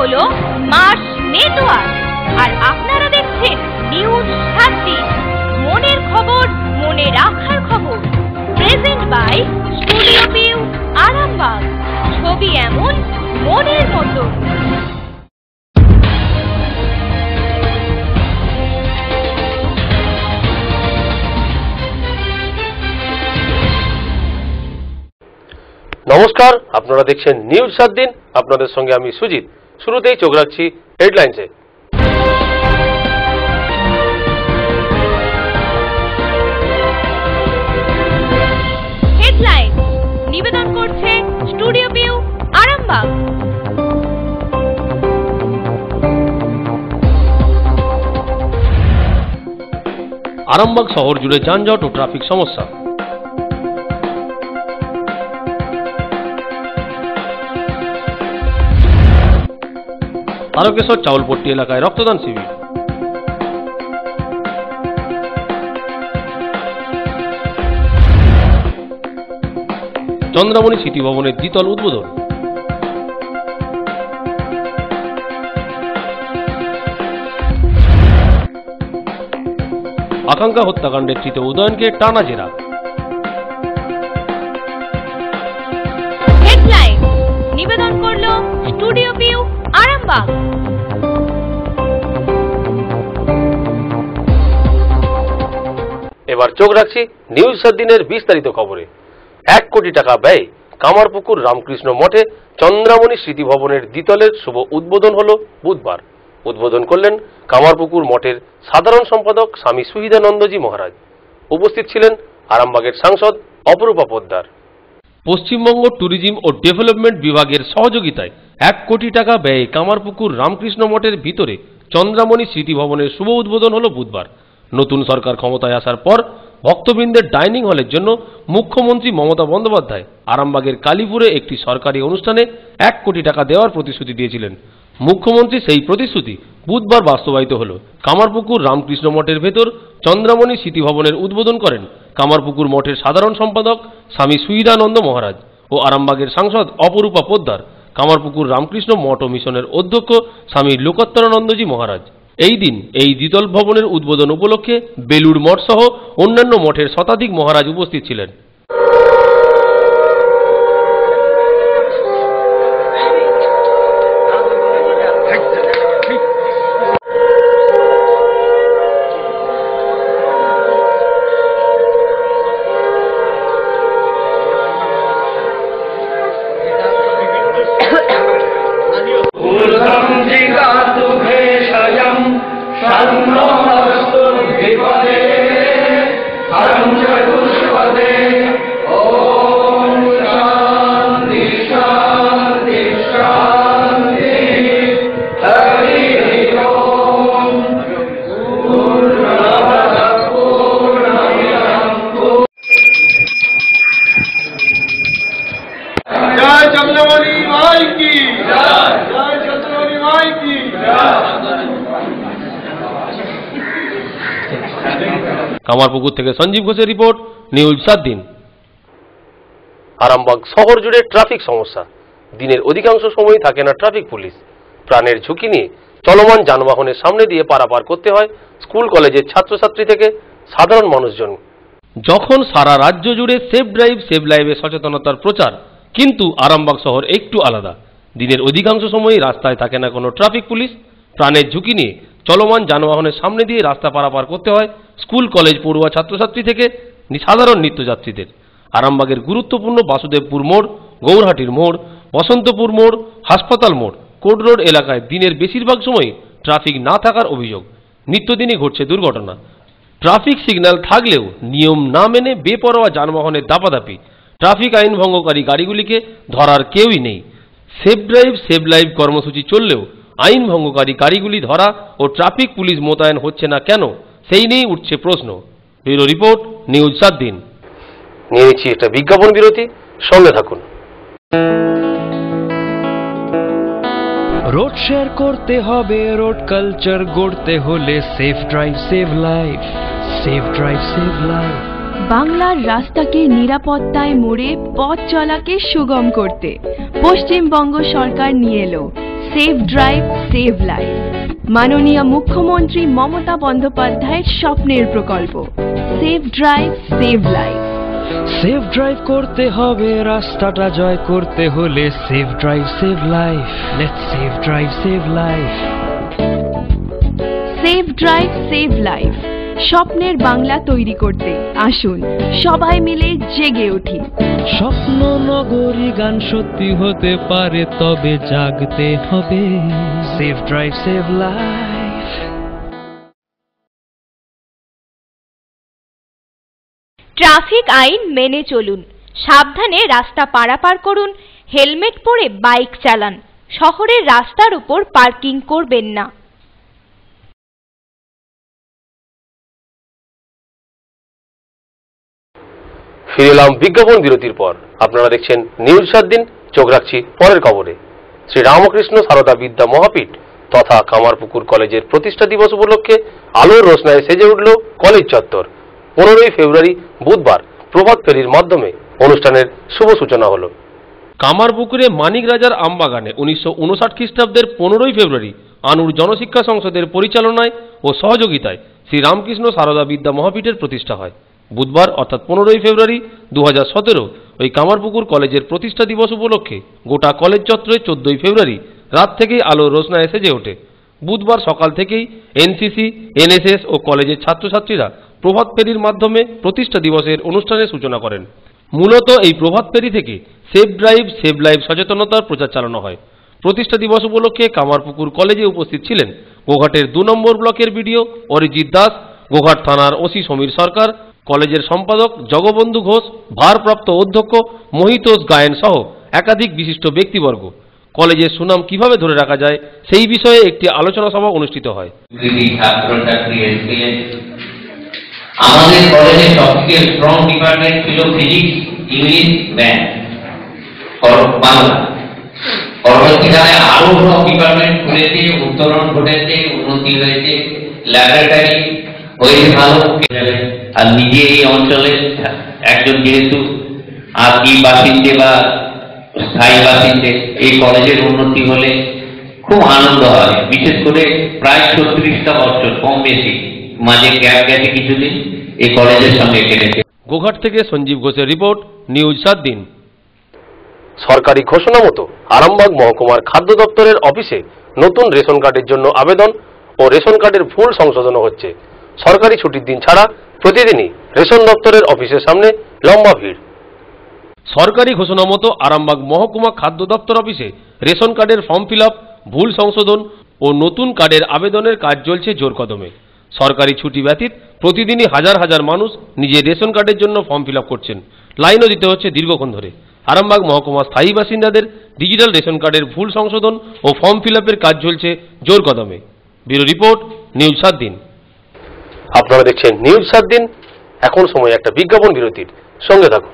হলো মাস নেটওয়ার্ক, আর আপনারা দেখছেন নিউজ 7 দিন। মনের খবর, মনে রাখার খবর। Present by studio view, Arambagh. ছবি এমন, মনের মতো। নমস্কার, আপনারা দেখছেন নিউজ 7 দিন। আপনাদের সঙ্গে আমি সুজিত। শুরুতেই চোখ রাখছি হেডলাইন্সে। হেডলাইন নিবেদন করছে স্টুডিও ভিউ, আরামবাগ। আরামবাগ শহর জুড়ে যানজট ও ট্রাফিক সমস্যা। তারকেশ্বর চাউলপট্টি এলাকায় রক্তদান শিবির। চন্দ্রামণি স্মৃতি ভবনের দ্বিতল উদ্বোধন। আকাঙ্ক্ষা হত্যাকাণ্ডের ধৃত উদয়নকে টানা জেরা। হেডলাইন নিবেদন করলো স্টুডিও ভিউ, আরামবাগ। এবার চোখ রাখছি নিউজ 7 দিনের বিস্তারিত খবরে। 1 কোটি টাকা ব্যয়ে কামারপুকুর রামকৃষ্ণ মঠে চন্দ্রামণি স্মৃতি ভবনের দ্বিতলের শুভ উদ্বোধন হল বুধবার। উদ্বোধন করলেন কামারপুকুর মঠের সাধারণ সম্পাদক স্বামী সুহিদানন্দজি মহারাজ। উপস্থিত ছিলেন আরামবাগের সাংসদ অপরূপা পোদ্দার। পশ্চিমবঙ্গ ট্যুরিজম ও ডেভেলপমেন্ট বিভাগের সহযোগিতায় 1 কোটি টাকা ব্যয়ে কামারপুকুর রামকৃষ্ণ মঠের ভিতরে চন্দ্রামণি স্মৃতি ভবনের শুভ উদ্বোধন হল বুধবার। নতুন সরকার ক্ষমতায় আসার পর ভক্তবৃন্দের ডাইনিং হলের জন্য মুখ্যমন্ত্রী মমতা বন্দ্যোপাধ্যায় আরামবাগের কালীপুরে একটি সরকারি অনুষ্ঠানে 1 কোটি টাকা দেওয়ার প্রতিশ্রুতি দিয়েছিলেন। মুখ্যমন্ত্রী সেই প্রতিশ্রুতি বুধবার বাস্তবায়িত হল। কামারপুকুর রামকৃষ্ণ মঠের ভেতর চন্দ্রামণি স্মৃতি ভবনের উদ্বোধন করেন কামারপুকুর মঠের সাধারণ সম্পাদক স্বামী সুহিদানন্দ মহারাজ ও আরামবাগের সাংসদ অপরূপা পোদ্দার। কামারপুকুর রামকৃষ্ণ মঠ ও মিশনের অধ্যক্ষ স্বামী লোকোত্তরানন্দজি মহারাজ। এই দিন এই দ্বিতল ভবনের উদ্বোধন উপলক্ষে বেলুড় মঠ সহ অন্যান্য মঠের শতাধিক মহারাজ উপস্থিত ছিলেন। কামারপুকুর থেকে সঞ্জীব ঘোষের রিপোর্ট, নিউজ 7 দিন। আরামবাগ শহর জুড়ে ট্রাফিক সমস্যা। দিনের অধিকাংশ সময় থাকে না ট্রাফিক পুলিশ। প্রাণের ঝুঁকি নিয়ে চলমান যানবাহনের সামনে দিয়ে পারাপার করতে হয় স্কুল কলেজের ছাত্রছাত্রী থেকে সাধারণ মানুষজন। যখন সারা রাজ্য জুড়ে সেফ ড্রাইভ সেভ লাইভে সচেতনতার প্রচার, কিন্তু আরামবাগ শহর একটু আলাদা। দিনের অধিকাংশ সময়ই রাস্তায় থাকে না কোনো ট্রাফিক পুলিশ। প্রাণের ঝুঁকি নিয়ে চলমান যানবাহনের সামনে দিয়ে রাস্তা পারাপার করতে হয় স্কুল কলেজ পড়ুয়া ছাত্রছাত্রী থেকে সাধারণ নিত্যযাত্রীদের। আরামবাগের গুরুত্বপূর্ণ বাসুদেবপুর মোড়, গৌরহাটির মোড়, বসন্তপুর মোড়, হাসপাতাল মোড়, কোর্ট রোড এলাকায় দিনের বেশিরভাগ সময় ট্রাফিক না থাকার অভিযোগ। নিত্যদিনই ঘটছে দুর্ঘটনা। ট্রাফিক সিগন্যাল থাকলেও নিয়ম না মেনে বেপরোয়া যানবাহনের দাপাদাপি। ট্রাফিক আইন ভঙ্গকারী গাড়িগুলিকে ধরার কেউই নেই। সেফ ড্রাইভ সেভ লাইভ কর্মসূচি চললেও আইন ভঙ্গকারী গাড়িগুলি ধরা ও ট্রাফিক পুলিশ মোতায়েন হচ্ছে না কেন, সেই নিয়েই উঠছে প্রশ্ন। ব্যুরো রিপোর্ট, নিউজ 7 দিন। নিয়ে নিচ্ছি একটা বিজ্ঞাপন বিরতি, সঙ্গে থাকুন। রোড শেয়ার করতে হবে, রোড কালচার গড়তে হলে safe drive save life, safe drive save life. বাংলার রাস্তাকে নিরাপত্তায় মোড়ে পথ চলাকে সুগম করতে পশ্চিমবঙ্গ সরকার নিয়ে এলো সেফ ড্রাইভ সেভ লাইফ মাননীয় মুখ্যমন্ত্রী মমতা বন্দ্যোপাধ্যায়ের স্বপ্নের প্রকল্প safe drive save life. Safe drive করতে হবে, রাস্তাটা জয় করতে হলে safe drive save life. Let's safe drive save life. Safe drive save life স্বপ্নের বাংলা তৈরি করতে আসুন সবাই মিলে জেগে উঠি। স্বপ্ন নগরী গান সত্যি হতে পারে, তবে জাগতে হবে। Safe drive save life. Traffic আইন মেনে চলুন, সাবধানে রাস্তা পারাপার করুন, হেলমেট পরে বাইক চালান, শহরের রাস্তার উপর পার্কিং করবেন না। ফিরে এলাম বিজ্ঞাপন বিরতির পর। আপনারা দেখছেন নিউজ 7 দিন। চোখ রাখছি পরের খবরে। শ্রী রামকৃষ্ণ সারদা বিদ্যা মহাপীঠ তথা কামারপুকুর কলেজের প্রতিষ্ঠা দিবস উপলক্ষে আলোর রোশনায় সেজে উঠল কলেজ চত্বর। 15ই ফেব্রুয়ারি বুধবার প্রভাত ফেরির মাধ্যমে অনুষ্ঠানের শুভ সূচনা হল। কামারপুকুরে মানিক রাজার আমবাগানে 1959 খ্রিস্টাব্দের 15ই ফেব্রুয়ারি আনুর জনশিক্ষা সংসদের পরিচালনায় ও সহযোগিতায় শ্রী রামকৃষ্ণ সারদা বিদ্যা মহাপীঠের প্রতিষ্ঠা হয়। বুধবার অর্থাৎ 15ই ফেব্রুয়ারি 2017 ওই কামারপুকুর কলেজের প্রতিষ্ঠা দিবস উপলক্ষে গোটা কলেজ চত্বরে 14ই ফেব্রুয়ারি রাত থেকেই আলো রোশনায় সেজে ওঠে। বুধবার সকাল থেকেই এনসিসি, এনএসএস ও কলেজের ছাত্রছাত্রীরা প্রভাত ফেরির মাধ্যমে প্রতিষ্ঠা দিবসের অনুষ্ঠানের সূচনা করেন। মূলত এই প্রভাত ফেরি থেকে সেফ ড্রাইভ সেভ লাইফ সচেতনতার প্রচার চালানো হয়। প্রতিষ্ঠা দিবস উপলক্ষে কামারপুকুর কলেজে উপস্থিত ছিলেন গোঘাটের 2 নম্বর ব্লকের বিডিও অরিজিৎ দাস, গোঘাট থানার ওসি সমীর সরকার, কলেজের সম্পাদক জগবন্ধু ঘোষ, ভারপ্রাপ্ত অধ্যক্ষ মহিতোষ গায়েন সহ একাধিক বিশিষ্ট ব্যক্তিবর্গ। কলেজের সুনাম কিভাবে ধরে রাখা যায় সেই বিষয়ে একটি আলোচনা সভা অনুষ্ঠিত হয়। আমাদের কলেজে সবথেকে স্ট্রং ডিপার্টমেন্ট ছিল ফিজিক্স, ইংলিশ, ম্যাথ, বাংলা। পরবর্তীকালে আরো সব ডিপার্টমেন্ট খুলেছে, উত্তরণ ঘটেছে, উন্নতি হয়েছে, ল্যাবরেটরি হয়েছে ভালো। আর নিজে এই অঞ্চলের একজন যেহেতু আদি বাসিন্দে বা স্থায়ী বাসিন্দে, এই কলেজের উন্নতি হলে খুব আনন্দ হয়। বিশেষ করে প্রায় 36টা বছর কম বেশি মাঝে গ্যাপ গেছে কিছুদিন, এই কলেজের সঙ্গে কেটেছে। গোঘাট থেকে সঞ্জীব ঘোষের রিপোর্ট, নিউজ 7 দিন। সরকারি ঘোষণা মতো আরামবাগ মহকুমার খাদ্য দপ্তরের অফিসে নতুন রেশন কার্ডের জন্য আবেদন ও রেশন কার্ডের ভুল সংশোধনও হচ্ছে। সরকারি ছুটির দিন ছাড়া প্রতিদিনই রেশন দপ্তরের অফিসের সামনে লম্বা ভিড়। সরকারি ঘোষণা মতো আরামবাগ মহকুমা খাদ্য দপ্তর অফিসে রেশন কার্ডের ফর্ম ফিল আপ, ভুল সংশোধন ও নতুন কার্ডের আবেদনের কাজ চলছে জোর কদমে। সরকারি ছুটি ব্যতীত প্রতিদিনই হাজার হাজার মানুষ নিজের রেশন কার্ডের জন্য ফর্ম ফিল আপ করছেন। লাইনও দিতে হচ্ছে দীর্ঘক্ষণ ধরে। আরামবাগ মহকুমা স্থায়ী বাসিন্দাদের ডিজিটাল রেশন কার্ডের ভুল সংশোধন ও ফর্ম ফিল আপের কাজ চলছে জোর কদমে। ব্যুরো রিপোর্ট, নিউজ 7 দিন। আপনারা দেখছেন নিউজ 7 দিন। এখন সময় একটা বিজ্ঞাপন বিরতির। সঙ্গে থাকুন।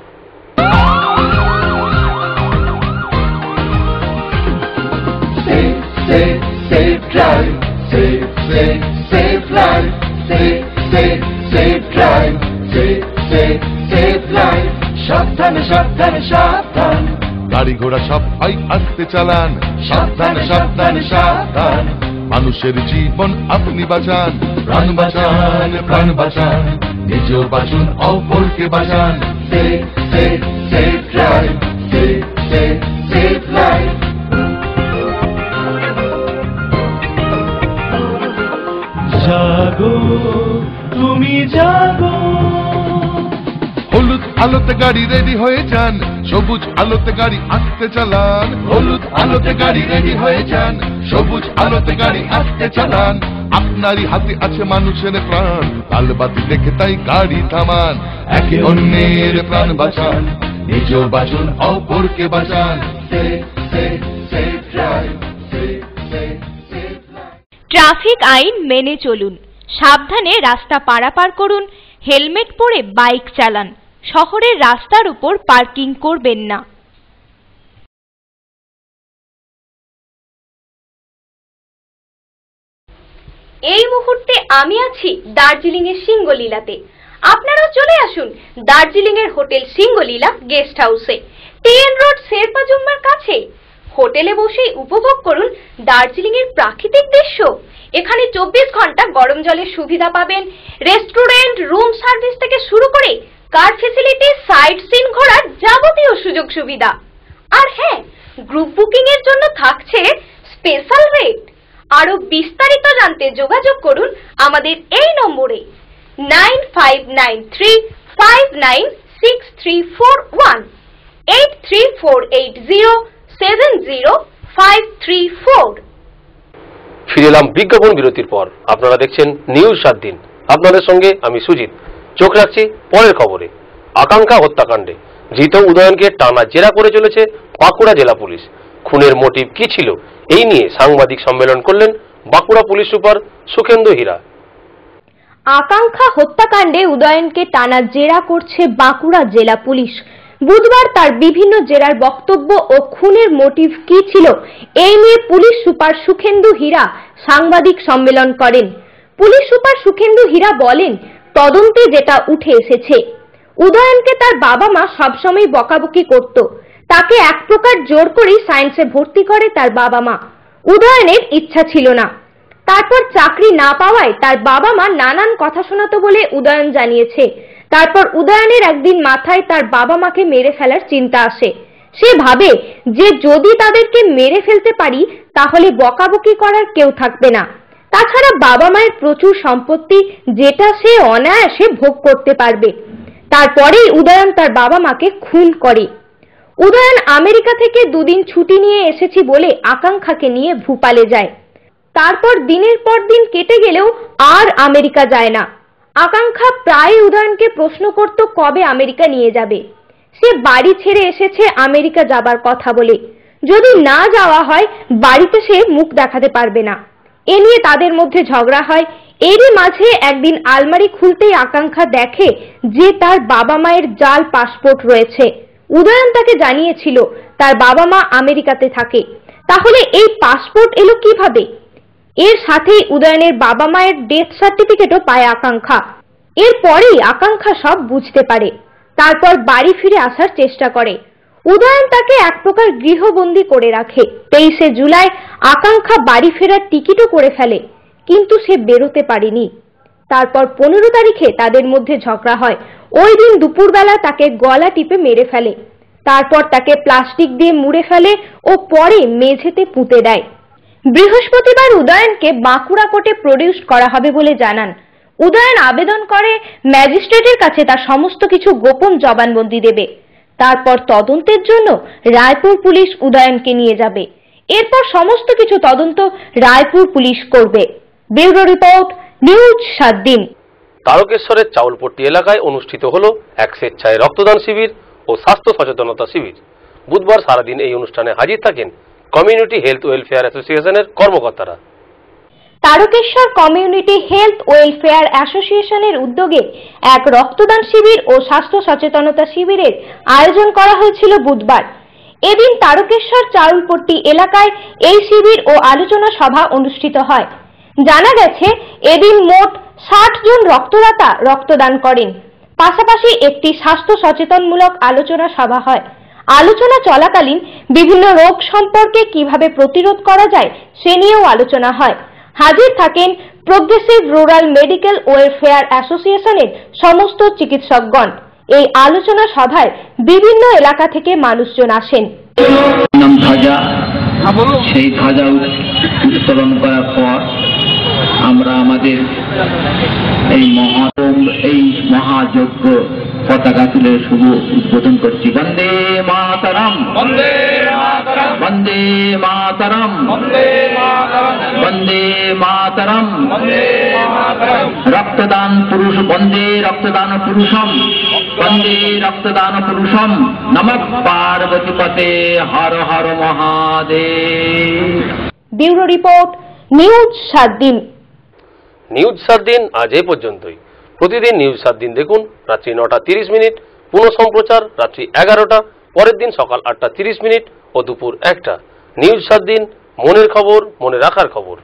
Safe drive, safe life, safe drive, safe life. সাবধানে সাবধানে সাবধান, গাড়ি ঘোড়া সবাই আস্তে চালান। সাবধানে সাবধানে সাবধান, মানুষের জীবন আপনি বাঁচান। প্রাণ বাঁচান, প্রাণ বাঁচান, নিজেও বাঁচুন, অপরকে বাঁচান। safe drive, safe life. জাগো তুমি জাগো, হলুদ আলোতে গাড়ি রেডি হয়ে যান, সবুজ আলোতে গাড়ি আস্তে চালান। হলুদ আলোতে গাড়ি রেডি হয়ে যান, সবুজ আলোতে গাড়ি আস্তে চালান। আপনারই হাতে আছে মানুষের প্রাণ, লাল বাতি দেখে তাই গাড়ি থামান। একে অন্যের প্রাণ বাঁচান, নিজেও বাঁচুন, অপরকে বাঁচান। safe drive, safe life. Traffic আইন মেনে চলুন, সাবধানে রাস্তা পারাপার করুন, হেলমেট পরে বাইক চালান, শহরের রাস্তার উপর পার্কিং করবেন না। এই মুহূর্তে আমি আছি দার্জিলিং এর সিঙ্গলীলাতে। আপনারাও চলে আসুন দার্জিলিং এর হোটেল সিঙ্গলীলা গেস্ট হাউসে, টিএন রোড শেরপা জুম্মার কাছে। হোটেলে বসেই উপভোগ করুন দার্জিলিং এর প্রাকৃতিক দৃশ্য। এখানে 24 ঘন্টা গরম জলের সুবিধা পাবেন, রেস্টুরেন্ট, রুম সার্ভিস থেকে শুরু করে কার ফ্যাসিলিটি, সাইট সিন ঘোরার যাবতীয় সুযোগ সুবিধা। আর হ্যাঁ, গ্রুপ বুকিং এর জন্য থাকছে স্পেশাল রেট। আরো বিস্তারিত জানতে যোগাযোগ করুন আমাদের এই নম্বরে 9593596341 8348070534। ফিরে এলাম বিজ্ঞাপন বিরতির পর। আপনারা দেখছেন নিউজ 7 দিন। আপনাদের সঙ্গে আমি সুজিত। চোখ রাখছি পরের খবরে। আকাঙ্ক্ষা হত্যাকাণ্ডে ধৃত উদয়নকে টানা জেরা করে চলেছে বাঁকুড়া জেলা পুলিশ। খুনের মোটিভ কি ছিল, এই নিয়ে সাংবাদিক সম্মেলন করলেন বাঁকুড়া পুলিশ সুপার সুখেন্দু হীরা। আকাঙ্ক্ষা হত্যাকাণ্ডে উদয়নকে টানা জেরা করছে বাঁকুড়া জেলা পুলিশ। বুধবার তার বিভিন্ন জেরার বক্তব্য ও খুনের মোটিভ কি ছিল, এই নিয়ে পুলিশ সুপার সুখেন্দু হীরা সাংবাদিক সম্মেলন করেন। পুলিশ সুপার সুখেন্দু হীরা বলেন, তদন্তে যেটা উঠে এসেছে, উদয়নকে তার বাবা মা সবসময় বকাবকি করত। তাকে এক প্রকার জোর করেই সায়েন্সে ভর্তি করে তার বাবা মা। উদয়নের ইচ্ছা ছিল না। তারপর চাকরি না পাওয়ায় তার বাবা মা নানান কথা শোনাতো বলে উদয়ন জানিয়েছে। তারপর উদয়নের একদিন মাথায় তার বাবা মাকে মেরে ফেলার চিন্তা আসে। সে ভাবে যে যদি তাদেরকে মেরে ফেলতে পারি তাহলে বকাবকি করার কেউ থাকবে না। তাছাড়া বাবা মায়ের প্রচুর সম্পত্তি, যেটা সে অনায়াসে ভোগ করতে পারবে। তারপরেই উদয়ন তার বাবা মাকে খুন করে। উদয়ন আমেরিকা থেকে দুদিন ছুটি নিয়ে এসেছি বলে আকাঙ্ক্ষাকে নিয়ে ভূপালে যায়। তারপর দিনের পর দিন কেটে গেলেও আর আমেরিকা যায় না। আকাঙ্ক্ষা প্রায় উদয়নকে প্রশ্ন করত কবে আমেরিকা নিয়ে যাবে। সে বাড়ি ছেড়ে এসেছে আমেরিকা যাবার কথা বলে। যদি না যাওয়া হয় বাড়িতে সে মুখ দেখাতে পারবে না। এ নিয়ে তাদের মধ্যে ঝগড়া হয়। এরই মাঝে একদিন আলমারি খুলতেই আকাঙ্ক্ষা দেখে যে তার বাবা মায়ের জাল পাসপোর্ট রয়েছে। উদয়ন তাকে জানিয়েছিল তার বাবা মা আমেরিকাতে থাকে। তাহলে এই পাসপোর্ট এলো কিভাবে? এর সাথেই উদয়নের বাবা মায়ের ডেথ সার্টিফিকেটও পায় আকাঙ্ক্ষা। এরপরেই আকাঙ্ক্ষা সব বুঝতে পারে। তারপর বাড়ি ফিরে আসার চেষ্টা করে। উদয়ন তাকে এক প্রকার গৃহবন্দী করে রাখে। 23শে জুলাই আকাঙ্ক্ষা বাড়ি ফেরার টিকিটও করে ফেলে, কিন্তু সে বেরোতে পারেনি। তারপর 15 তারিখে তাদের মধ্যে ঝগড়া হয়। ওই দিন দুপুরবেলা তাকে গলা টিপে মেরে ফেলে। তারপর তাকে প্লাস্টিক দিয়ে মুড়ে ফেলে ও পরে মেঝেতে পুঁতে দেয়। বৃহস্পতিবার উদয়নকে বাঁকুড়া কোর্টে প্রডিউস করা হবে বলে জানান। উদয়ন আবেদন করে ম্যাজিস্ট্রেটের কাছে তার সমস্ত কিছু গোপন জবানবন্দি দেবে। তারপর তদন্তের জন্য রায়পুর পুলিশ উদয়নকে নিয়ে যাবে। এরপর সমস্ত কিছু তদন্ত রায়পুর পুলিশ করবে। ব্যুরো রিপোর্ট, নিউজ 7 দিন। তারকেশ্বরের চাউলপট্টি এলাকায় অনুষ্ঠিত হল এক স্বেচ্ছায় রক্তদান শিবির ও স্বাস্থ্য সচেতনতা শিবির। বুধবার সারাদিন এই অনুষ্ঠানে হাজির থাকেন কমিউনিটি হেলথ ওয়েলফেয়ার অ্যাসোসিয়েশনের কর্মকর্তারা। তারকেশ্বর কমিউনিটি হেলথ ওয়েলফেয়ার অ্যাসোসিয়েশনের উদ্যোগে এক রক্তদান শিবির ও স্বাস্থ্য সচেতনতা শিবিরের আয়োজন করা হয়েছিল বুধবার। এদিন তারকেশ্বর চাউলপট্টি এলাকায় এই শিবির ও আলোচনা সভা অনুষ্ঠিত হয়। জানা গেছে এদিন মোট 60 জন রক্তদাতা রক্তদান করেন। পাশাপাশি একটি স্বাস্থ্য সচেতনমূলক আলোচনা সভা হয়। আলোচনা চলাকালীন বিভিন্ন রোগ সম্পর্কে কিভাবে প্রতিরোধ করা যায় সে নিয়েও আলোচনা হয়। হাজির থাকেন প্রোগ্রেসিভ রুরাল মেডিকেল ওয়েলফেয়ার অ্যাসোসিয়েশনের সমস্ত চিকিৎসকগণ। এই আলোচনা সভায় বিভিন্ন এলাকা থেকে মানুষজন আসেন। সেই ধ্বজা উত্তোলন করার পর আমরা আমাদের এই মহাযজ্ঞ পতাকা তুলে শুভ উদ্বোধন করছি। বন্দে মাতরম, বন্দে মাতরম, বন্দে মাতরম, বন্দে মাতরম, বন্দে মাতরম। রক্তদান পুরুষ, বন্দে রক্তদান পুরুষম, বন্দে রক্তদান পুরুষম। নমঃ পার্বতীপতে, Har Har Mahadev. Bureau report, news 7 দিন। নিউজ 7 দিন আজ এই পর্যন্তই। প্রতিদিন নিউজ 7 দিন দেখুন রাত্রি 9:30, পুনঃ সম্প্রচার রাত্রি 11টা, পরের দিন সকাল 8:30 ও দুপুর 1টা। নিউজ 7 দিন, মনের খবর, মনে রাখার খবর।